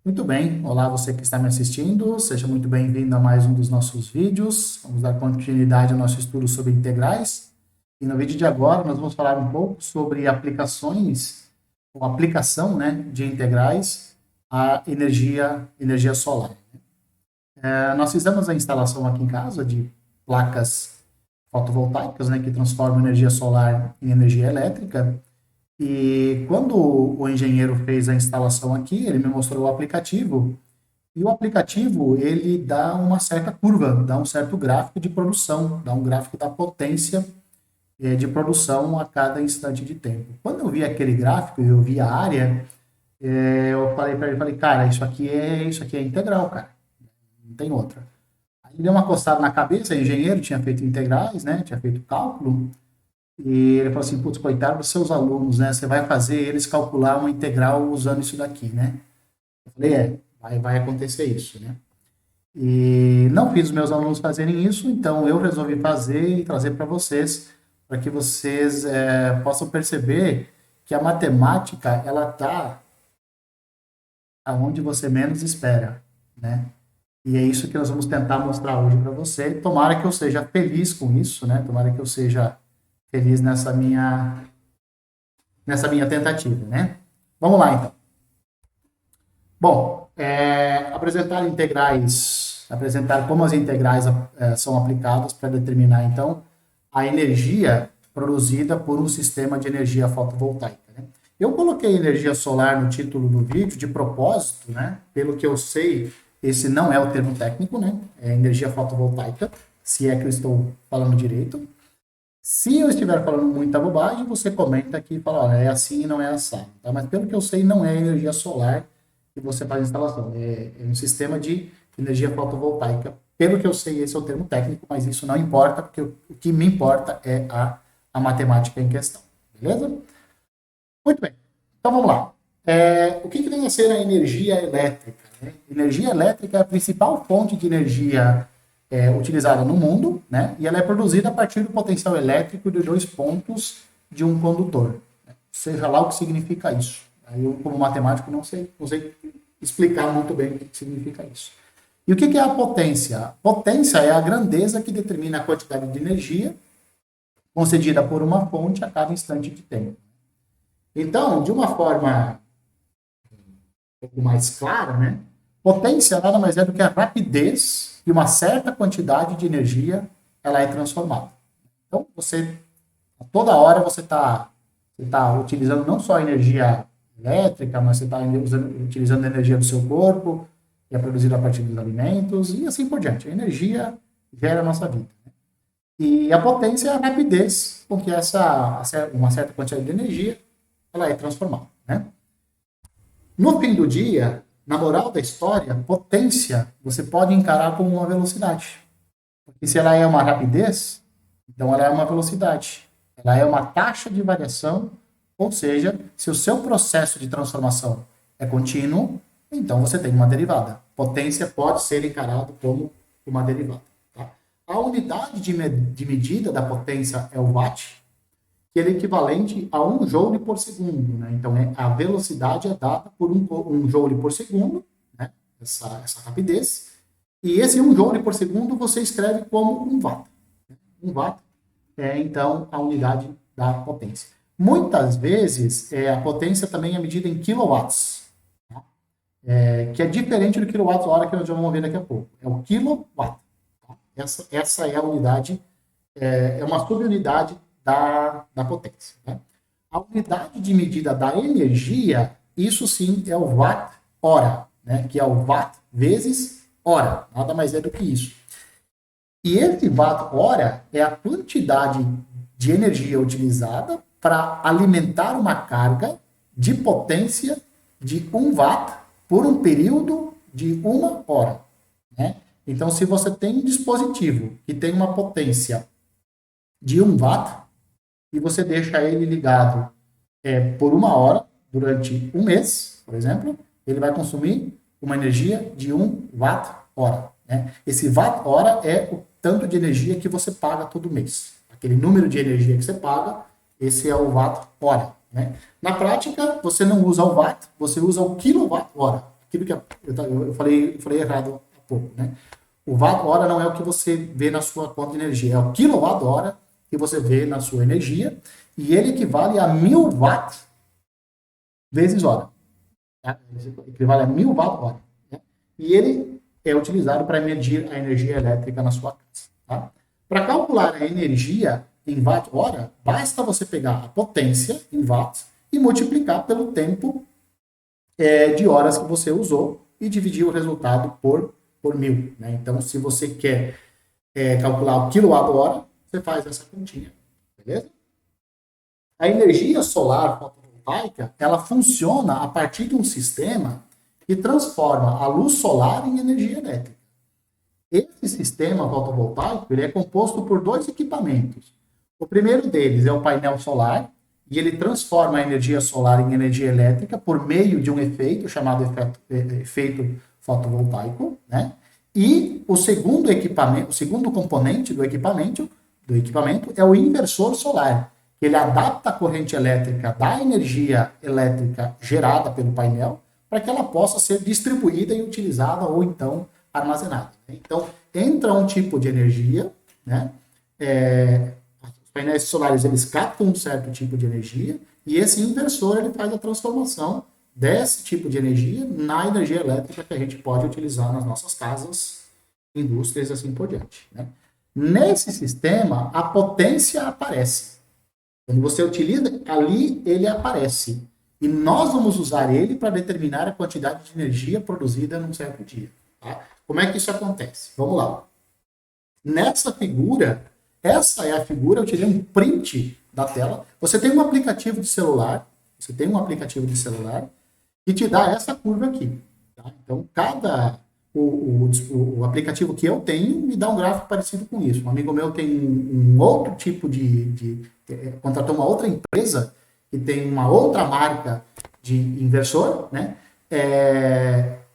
Muito bem, olá você que está me assistindo, seja muito bem-vindo a mais um dos nossos vídeos. Vamos dar continuidade ao nosso estudo sobre integrais. E no vídeo de agora nós vamos falar um pouco sobre aplicações, ou aplicação, né, de integrais à energia solar. Nós fizemos a instalação aqui em casa de placas fotovoltaicas, né, que transformam energia solar em energia elétrica. E quando o engenheiro fez a instalação aqui, ele me mostrou o aplicativo, e o aplicativo ele dá uma certa curva, dá um certo gráfico de produção, dá um gráfico da potência de produção a cada instante de tempo. Quando eu vi aquele gráfico e eu vi a área, eu falei para ele, cara, isso aqui é integral, cara, não tem outra. Aí ele deu uma coçada na cabeça, o engenheiro tinha feito integrais, né, tinha feito cálculo, e ele falou assim, putz, coitado dos seus alunos, né? Você vai fazer eles calcular uma integral usando isso daqui, né? Eu falei, vai acontecer isso, né? E não fiz os meus alunos fazerem isso, então eu resolvi fazer e trazer para vocês, para que vocês possam perceber que a matemática, ela está aonde você menos espera, né? E é isso que nós vamos tentar mostrar hoje para você. Tomara que eu seja feliz com isso, né? Tomara que eu seja feliz nessa minha tentativa, né? Vamos lá, então. Bom, apresentar como as integrais são aplicadas para determinar, então, a energia produzida por um sistema de energia fotovoltaica, né? Eu coloquei energia solar no título do vídeo de propósito, né? Pelo que eu sei, esse não é o termo técnico, né? É energia fotovoltaica, se é que eu estou falando direito. Se eu estiver falando muita bobagem, você comenta aqui e fala, ó, é assim e não é assado. Tá? Mas pelo que eu sei, não é energia solar que você faz a instalação. É um sistema de energia fotovoltaica. Pelo que eu sei, esse é o termo técnico, mas isso não importa, porque o que me importa é a matemática em questão. Beleza? Muito bem. Então vamos lá. O que vem a ser a energia elétrica? Né? Energia elétrica é a principal fonte de energia utilizada no mundo, né? E ela é produzida a partir do potencial elétrico de dois pontos de um condutor. Né? Seja lá o que significa isso. Aí eu, como matemático, não sei explicar muito bem o que significa isso. E o que é a potência? A potência é a grandeza que determina a quantidade de energia concedida por uma fonte a cada instante de tempo. Então, de uma forma um pouco mais clara, né? Potência nada mais é do que a rapidez de uma certa quantidade de energia ela é transformada. Então, a toda hora você tá utilizando não só a energia elétrica, mas você está utilizando a energia do seu corpo, que é produzida a partir dos alimentos, e assim por diante. A energia gera a nossa vida. Né? E a potência é a rapidez com que uma certa quantidade de energia ela é transformada. Né? No fim do dia, na moral da história, potência você pode encarar como uma velocidade. Porque se ela é uma rapidez, então ela é uma velocidade. Ela é uma taxa de variação, ou seja, se o seu processo de transformação é contínuo, então você tem uma derivada. Potência pode ser encarado como uma derivada. Tá? A unidade de medida da potência é o watt, que ele é equivalente a 1 joule por segundo. Né? Então, a velocidade é dada por 1 joule por segundo, né? essa rapidez, e esse 1 joule por segundo você escreve como 1 watt. 1 watt é, então, a unidade da potência. Muitas vezes, a potência também é medida em kilowatts, tá? Que é diferente do quilowatt-hora que nós já vamos ver daqui a pouco. É o kilowatt. Tá? Essa é a unidade, é uma subunidade da potência. Né? A unidade de medida da energia, isso sim é o watt-hora, né? Que é o watt vezes hora, nada mais é do que isso. E esse watt-hora é a quantidade de energia utilizada para alimentar uma carga de potência de 1 watt por um período de 1 hora. Né? Então, se você tem um dispositivo que tem uma potência de 1 watt, e você deixa ele ligado por 1 hora, durante um mês, por exemplo, ele vai consumir uma energia de 1 watt-hora. Né? Esse watt-hora é o tanto de energia que você paga todo mês. Aquele número de energia que você paga, esse é o watt-hora. Né? Na prática, você não usa o watt, você usa o quilowatt-hora. aquilo que eu falei errado há pouco, né? O watt-hora não é o que você vê na sua conta de energia, é o quilowatt-hora que você vê na sua energia, e ele equivale a 1000 watts vezes hora. Tá? Ele equivale a 1000 watt-hora. Né? E ele é utilizado para medir a energia elétrica na sua casa. Tá? Para calcular a energia em watt-hora, basta você pegar a potência em watts e multiplicar pelo tempo de horas que você usou e dividir o resultado por 1000. Né? Então, se você quer calcular o quilowatt-hora, você faz essa continha. Beleza? A energia solar fotovoltaica, ela funciona a partir de um sistema que transforma a luz solar em energia elétrica. Esse sistema fotovoltaico ele é composto por dois equipamentos. O primeiro deles é o painel solar, e ele transforma a energia solar em energia elétrica por meio de um efeito chamado efeito fotovoltaico, né? E o segundo equipamento, o segundo componente do equipamento é o inversor solar, que ele adapta a corrente elétrica da energia elétrica gerada pelo painel para que ela possa ser distribuída e utilizada ou então armazenada. Então, entra um tipo de energia, né? Os painéis solares eles captam um certo tipo de energia e esse inversor ele faz a transformação desse tipo de energia na energia elétrica que a gente pode utilizar nas nossas casas, indústrias e assim por diante. Né? Nesse sistema, a potência aparece. Quando você utiliza, ali ele aparece. E nós vamos usar ele para determinar a quantidade de energia produzida num certo dia. Tá? Como é que isso acontece? Vamos lá. Nessa figura, essa é a figura, eu tirei um print da tela. Você tem um aplicativo de celular, que te dá essa curva aqui. Tá? Então, o aplicativo que eu tenho me dá um gráfico parecido com isso. Um amigo meu tem um outro tipo contratou uma outra empresa que tem uma outra marca de inversor, né?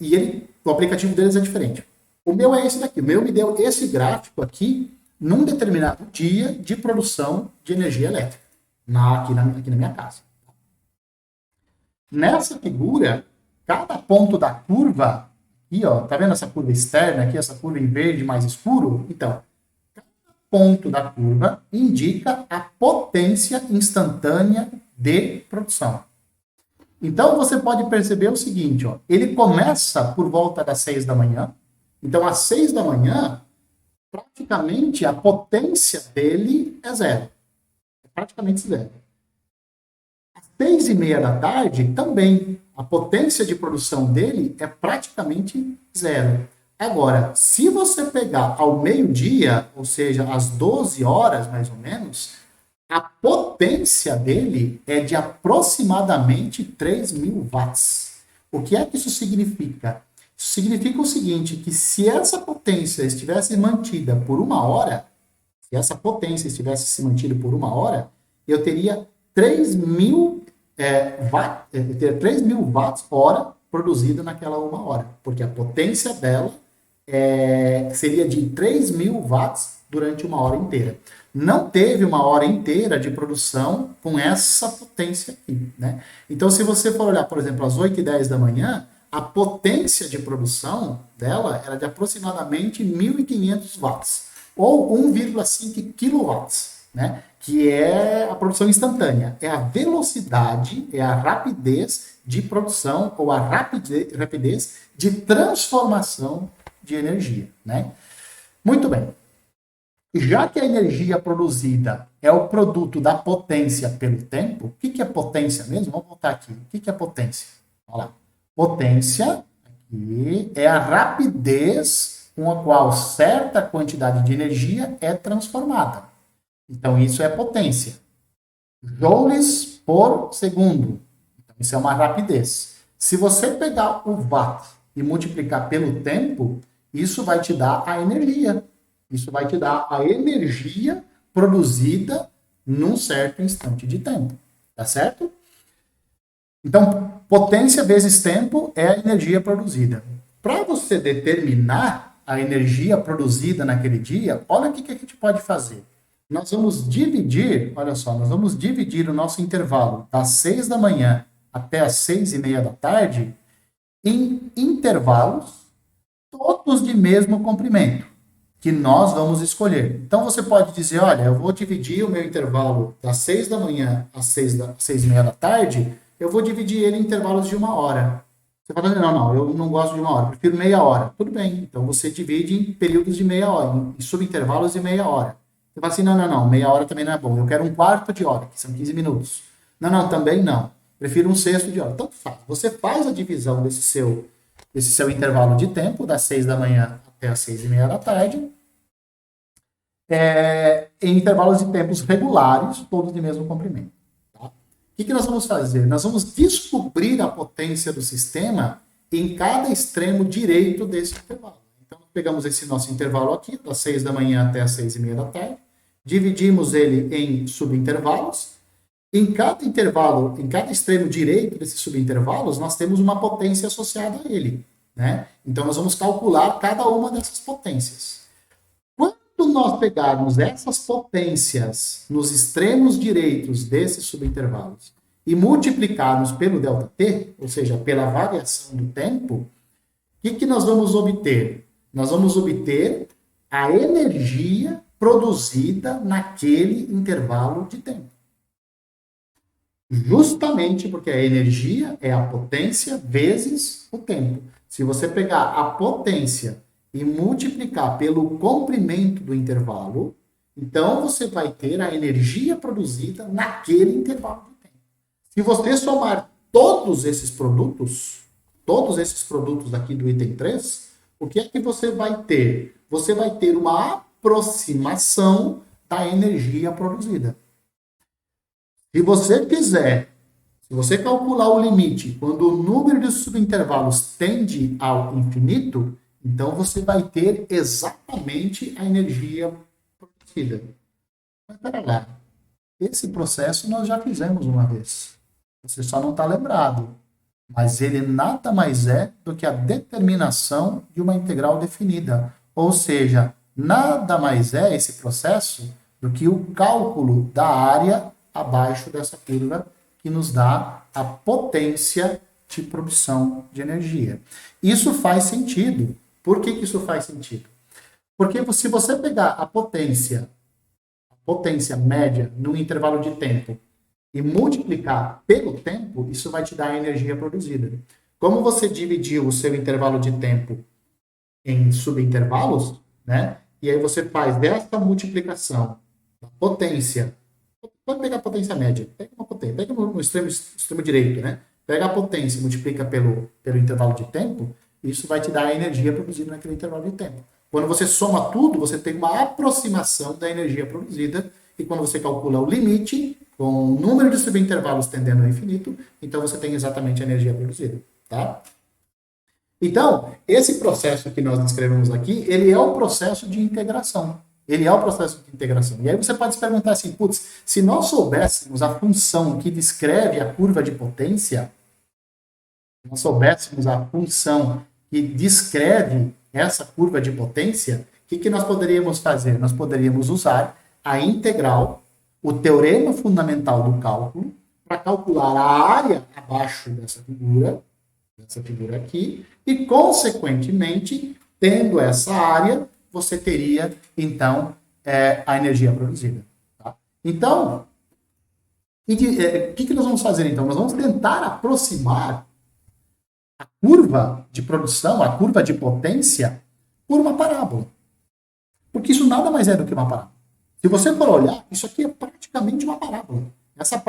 E o aplicativo deles é diferente. O meu é esse daqui. O meu me deu esse gráfico aqui num determinado dia de produção de energia elétrica aqui na minha casa. Nessa figura, cada ponto da curva, aqui, ó, tá vendo essa curva externa aqui, essa curva em verde mais escuro? Então, cada ponto da curva indica a potência instantânea de produção. Então, você pode perceber o seguinte, ó, ele começa por volta das 6 da manhã. Então, às 6 da manhã, praticamente a potência dele é zero. É praticamente zero. 6h30 da tarde, também, a potência de produção dele é praticamente zero. Agora, se você pegar ao meio-dia, ou seja, às 12 horas, mais ou menos, a potência dele é de aproximadamente 3.000 watts. O que é que isso significa? Isso significa o seguinte, que se essa potência estivesse mantida por 1 hora, eu teria 3.000 watts hora produzida naquela 1 hora, porque a potência dela seria de 3.000 watts durante 1 hora inteira. Não teve 1 hora inteira de produção com essa potência aqui, né? Então, se você for olhar, por exemplo, às 8h10 da manhã, a potência de produção dela era de aproximadamente 1.500 watts, ou 1,5 quilowatts, né? Que é a produção instantânea. É a velocidade, é a rapidez de produção ou a rapidez de transformação de energia, né? Muito bem. Já que a energia produzida é o produto da potência pelo tempo, o que é potência mesmo? Vamos voltar aqui. O que é potência? Olha lá. Potência aqui é a rapidez com a qual certa quantidade de energia é transformada. Então, isso é potência. Joules por segundo. Então, isso é uma rapidez. Se você pegar o watt e multiplicar pelo tempo, isso vai te dar a energia. Isso vai te dar a energia produzida num certo instante de tempo. Tá certo? Então, potência vezes tempo é a energia produzida. Para você determinar a energia produzida naquele dia, olha o que a gente pode fazer. Nós vamos dividir, olha só, nós vamos dividir o nosso intervalo das 6 da manhã até as 6h30 da tarde em intervalos, todos de mesmo comprimento, que nós vamos escolher. Então você pode dizer, olha, eu vou dividir o meu intervalo das 6 da manhã às 6h30 da tarde, eu vou dividir ele em intervalos de 1 hora. Você fala, não, eu não gosto de 1 hora, prefiro meia hora. Tudo bem, então você divide em períodos de meia hora, em subintervalos de meia hora. Você fala assim, não, meia hora também não é bom, eu quero um quarto de hora, que são 15 minutos. Não, também não, prefiro um sexto de hora. Então você faz a divisão desse seu intervalo de tempo, das 6 da manhã até as 6h30 da tarde, em intervalos de tempos regulares, todos de mesmo comprimento. Tá? O que nós vamos fazer? Nós vamos descobrir a potência do sistema em cada extremo direito desse intervalo. Então, pegamos esse nosso intervalo aqui, das 6 da manhã até as 6h30 da tarde, dividimos ele em subintervalos. Em cada intervalo, em cada extremo direito desses subintervalos, nós temos uma potência associada a ele. Né? Então, nós vamos calcular cada uma dessas potências. Quando nós pegarmos essas potências nos extremos direitos desses subintervalos e multiplicarmos pelo ΔT, ou seja, pela variação do tempo, o que nós vamos obter? Nós vamos obter a energia produzida naquele intervalo de tempo. Justamente porque a energia é a potência vezes o tempo. Se você pegar a potência e multiplicar pelo comprimento do intervalo, então você vai ter a energia produzida naquele intervalo de tempo. Se você somar todos esses produtos aqui do item 3, o que é que você vai ter? Você vai ter uma aproximação da energia produzida. Se você calcular o limite quando o número de subintervalos tende ao infinito, então você vai ter exatamente a energia produzida. Mas pera lá, esse processo nós já fizemos uma vez. Você só não está lembrado. Mas ele nada mais é do que a determinação de uma integral definida. Ou seja, nada mais é esse processo do que o cálculo da área abaixo dessa curva que nos dá a potência de produção de energia. Isso faz sentido. Por que isso faz sentido? Porque se você pegar a potência média no intervalo de tempo e multiplicar pelo tempo, isso vai te dar a energia produzida. Como você dividiu o seu intervalo de tempo em subintervalos, né? E aí você faz dessa multiplicação da potência. Pode pegar a potência média. Pega no extremo direito, né? Pega a potência e multiplica pelo intervalo de tempo, isso vai te dar a energia produzida naquele intervalo de tempo. Quando você soma tudo, você tem uma aproximação da energia produzida, e quando você calcula o limite, com o número de subintervalos tendendo ao infinito, então você tem exatamente a energia produzida. Tá? Então, esse processo que nós descrevemos aqui, ele é o processo de integração. Ele é o processo de integração. E aí você pode se perguntar assim, putz, se nós soubéssemos a função que descreve a curva de potência, se nós soubéssemos a função que descreve essa curva de potência, o que nós poderíamos fazer? Nós poderíamos usar a integral, o teorema fundamental do cálculo, para calcular a área abaixo dessa figura aqui, e, consequentemente, tendo essa área, você teria, então, a energia produzida. Tá? Então, o que nós vamos fazer, então? Nós vamos tentar aproximar a curva de produção, a curva de potência, por uma parábola. Porque isso nada mais é do que uma parábola. Se você for olhar, isso aqui é praticamente uma parábola. Essa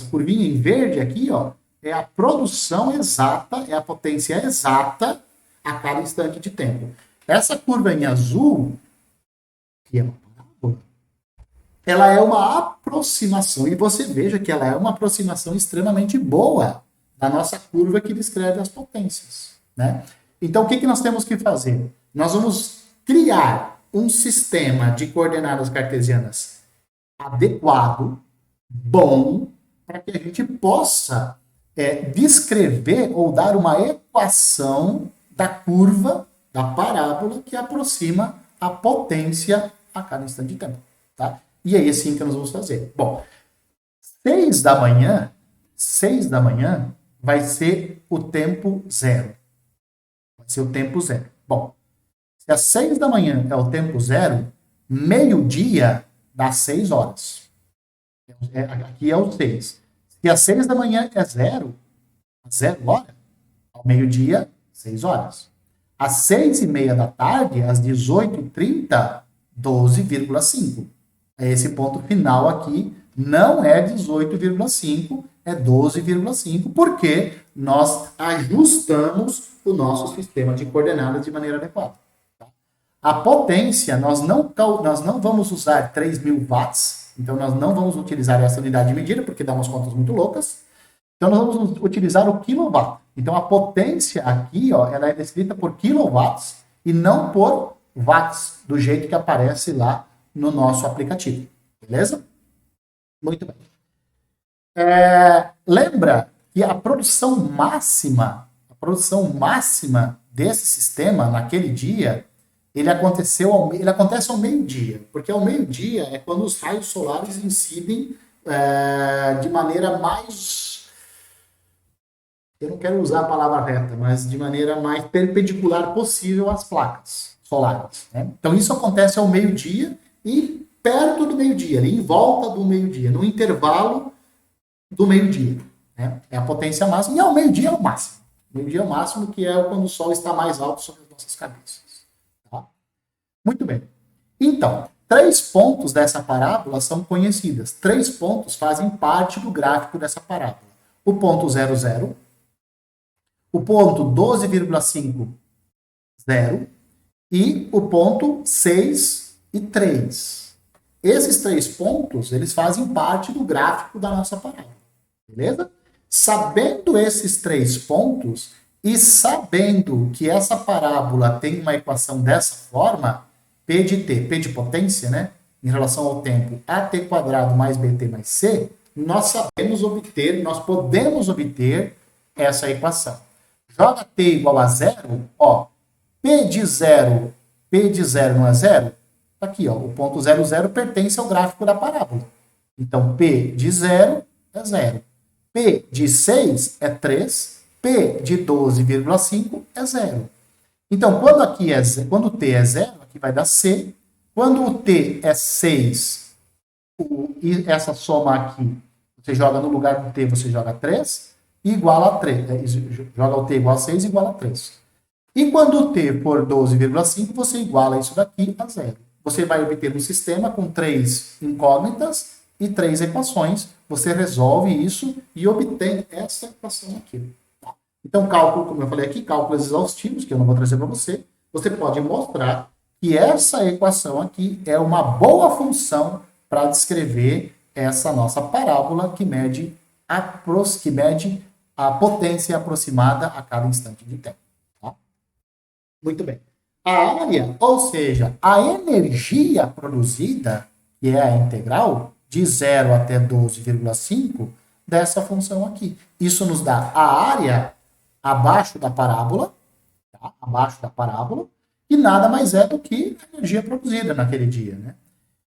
curvinha em verde aqui, ó, é a produção exata, é a potência exata a cada instante de tempo. Essa curva em azul, que é uma parábola, ela é uma aproximação, e você veja que ela é uma aproximação extremamente boa da nossa curva que descreve as potências. Né? Então, o que nós temos que fazer? Nós vamos criar um sistema de coordenadas cartesianas adequado, bom, para que a gente possa descrever ou dar uma equação da curva, da parábola, que aproxima a potência a cada instante de tempo. Tá? E é assim que nós vamos fazer. Bom, 6 da manhã, vai ser o tempo zero. Vai ser o tempo zero. Bom, se às 6 da manhã é o tempo zero, meio-dia dá 6 horas. Aqui é o 6. Se às 6 da manhã é zero hora, ao meio-dia, 6 horas. Às 6h30 da tarde, às 18h30, 12,5. Esse ponto final aqui não é 18,5, é 12,5, porque nós ajustamos o nosso sistema de coordenadas de maneira adequada. Tá? A potência, nós não vamos usar 3.000 watts, então nós não vamos utilizar essa unidade de medida, porque dá umas contas muito loucas. Então nós vamos utilizar o quilowatt. Então a potência aqui, ó, ela é descrita por quilowatts e não por watts, do jeito que aparece lá no nosso aplicativo. Beleza? Muito bem. Lembra que a produção máxima desse sistema naquele dia, ele acontece ao meio-dia, porque ao meio-dia é quando os raios solares incidem de maneira mais, eu não quero usar a palavra reta, mas de maneira mais perpendicular possível às placas solares. Né? Então isso acontece ao meio-dia e perto do meio-dia, ali em volta do meio-dia, no intervalo do meio-dia. Né? É a potência máxima, e ao meio-dia é o máximo. Meio-dia é o máximo, que é quando o sol está mais alto sobre as nossas cabeças. Tá? Muito bem. Então, 3 pontos dessa parábola são conhecidas. 3 pontos fazem parte do gráfico dessa parábola. O ponto 00, o ponto 12,5, 0, e o ponto 6 e 3. Esses 3 pontos, eles fazem parte do gráfico da nossa parábola. Beleza? Sabendo esses 3 pontos e sabendo que essa parábola tem uma equação dessa forma, P de t, P de potência, né, em relação ao tempo, at² mais bt mais c, nós podemos obter essa equação. Joga t igual a 0, ó, P de 0 não é 0? Tá aqui, ó, o ponto 00 pertence ao gráfico da parábola. Então, P de 0 é 0. P de 6 é 3, P de 12,5 é 0. Então, quando t é 0, aqui vai dar C. Quando o t é 6, e essa soma aqui, você joga no lugar do t, você joga 3, igual a 3. Joga o t igual a 6, igual a 3. E quando o t for 12,5, você iguala isso daqui a 0. Você vai obter um sistema com 3 incógnitas e 3 equações. Você resolve isso e obtém essa equação aqui. Então, cálculo, como eu falei aqui, cálculos exaustivos, que eu não vou trazer para você, você pode mostrar que essa equação aqui é uma boa função para descrever essa nossa parábola que mede a potência aproximada a cada instante de tempo. Tá? Muito bem. A área, ou seja, a energia produzida, que é a integral, de 0 até 12,5, dessa função aqui. Isso nos dá a área abaixo da parábola, tá? Abaixo da parábola, e nada mais é do que a energia produzida naquele dia. Né?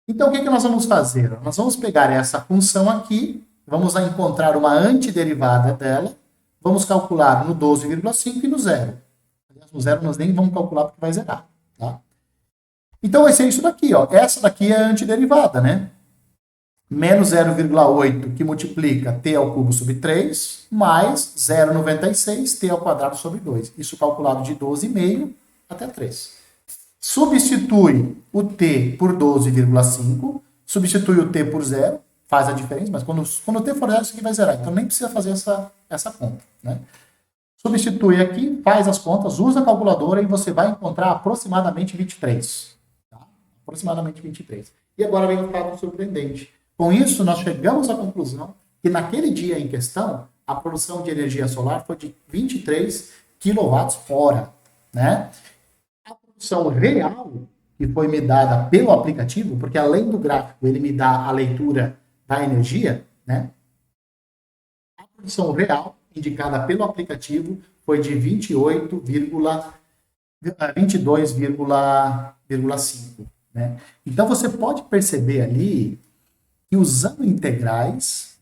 Então, o que nós vamos fazer? Nós vamos pegar essa função aqui, vamos encontrar uma antiderivada dela, vamos calcular no 12,5 e no 0. No 0 nós nem vamos calcular porque vai zerar. Tá? Então vai ser isso daqui. Ó. Essa daqui é a antiderivada, né? Menos 0,8 que multiplica t ao cubo sobre 3, mais 0,96 t ao quadrado sobre 2. Isso calculado de 12,5 até 3. Substitui o t por 12,5, substitui o t por 0, faz a diferença, mas quando o t for 0, isso aqui vai zerar. Então nem precisa fazer essa conta. Né? Substitui aqui, faz as contas, usa a calculadora e você vai encontrar aproximadamente 23. Tá? Aproximadamente 23. E agora vem um fato surpreendente. Com isso, nós chegamos à conclusão que naquele dia em questão, a produção de energia solar foi de 23 kWh. Né? A produção real, que foi me dada pelo aplicativo, porque além do gráfico ele me dá a leitura da energia, né? A produção real indicada pelo aplicativo foi de 22,5. Né? Então você pode perceber ali que usando integrais,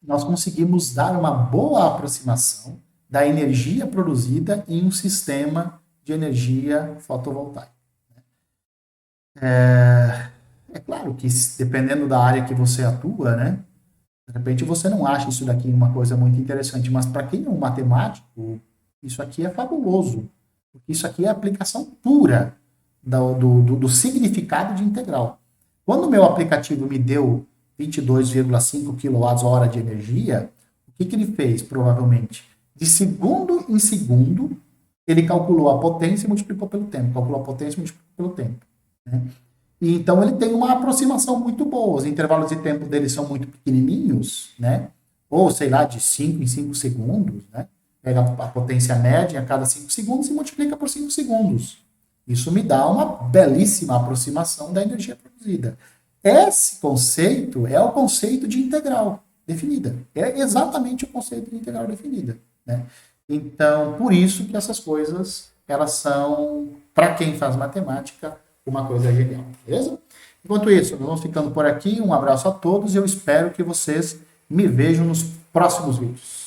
nós conseguimos dar uma boa aproximação da energia produzida em um sistema de energia fotovoltaica. É claro que, dependendo da área que você atua, né, de repente você não acha isso daqui uma coisa muito interessante, mas para quem é um matemático, isso aqui é fabuloso. Porque isso aqui é a aplicação pura do significado de integral. Quando o meu aplicativo me deu 22,5 kWh de energia, o que ele fez, provavelmente? De segundo em segundo, ele calculou a potência e multiplicou pelo tempo. Calculou a potência e multiplicou pelo tempo. Né? E então ele tem uma aproximação muito boa. Os intervalos de tempo dele são muito pequenininhos, né? Ou, sei lá, de 5 em 5 segundos, né? Pega a potência média a cada 5 segundos e multiplica por 5 segundos. Isso me dá uma belíssima aproximação da energia produzida. Esse conceito é o conceito de integral definida. É exatamente o conceito de integral definida. Né? Então, por isso que essas coisas, elas são, para quem faz matemática, uma coisa genial. Beleza? Enquanto isso, nós vamos ficando por aqui. Um abraço a todos e eu espero que vocês me vejam nos próximos vídeos.